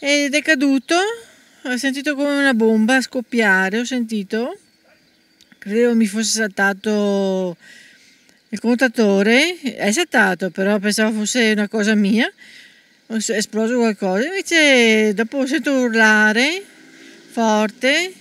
ed è caduto. Ho sentito come una bomba scoppiare, ho sentito. Credevo mi fosse saltato il contatore, è saltato, però pensavo fosse una cosa mia, è esploso qualcosa, invece dopo sento urlare forte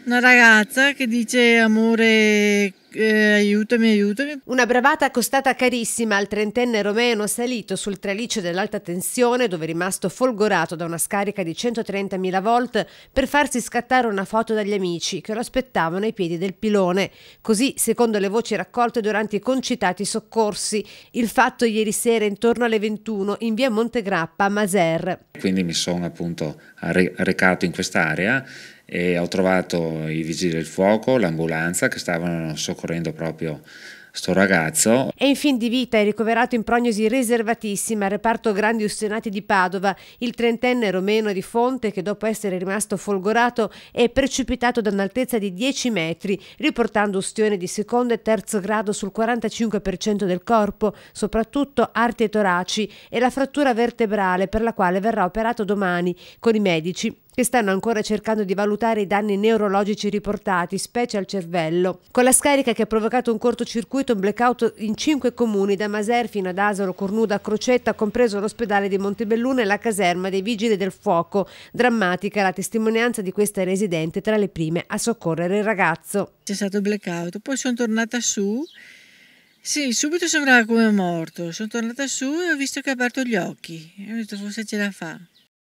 una ragazza che dice amore, aiutami, aiutami. Una bravata costata carissima al trentenne romeno salito sul traliccio dell'alta tensione, dove è rimasto folgorato da una scarica di 130.000 volt per farsi scattare una foto dagli amici che lo aspettavano ai piedi del pilone. Così, secondo le voci raccolte durante i concitati soccorsi, il fatto ieri sera intorno alle 21 in via Montegrappa a Maser. Quindi mi sono appunto recato in quest'area e ho trovato i vigili del fuoco, l'ambulanza che stavano soccorrendo proprio sto ragazzo. È in fin di vita e ricoverato in prognosi riservatissima al reparto grandi ustionati di Padova il trentenne romeno di Fonte che dopo essere rimasto folgorato è precipitato da un'altezza di 10 metri riportando ustione di secondo e terzo grado sul 45% del corpo, soprattutto arti e toraci, e la frattura vertebrale per la quale verrà operato domani con i medici che stanno ancora cercando di valutare i danni neurologici riportati, specie al cervello. Con la scarica che ha provocato un cortocircuito, un blackout in 5 comuni, da Maser fino ad Asolo, Cornuda a Crocetta, compreso l'ospedale di Montebelluna e la caserma dei Vigili del Fuoco. Drammatica la testimonianza di questa residente tra le prime a soccorrere il ragazzo. C'è stato il blackout, poi sono tornata su, sì, subito sembrava come morto, sono tornata su e ho visto che ha aperto gli occhi, e ho detto forse ce la fa.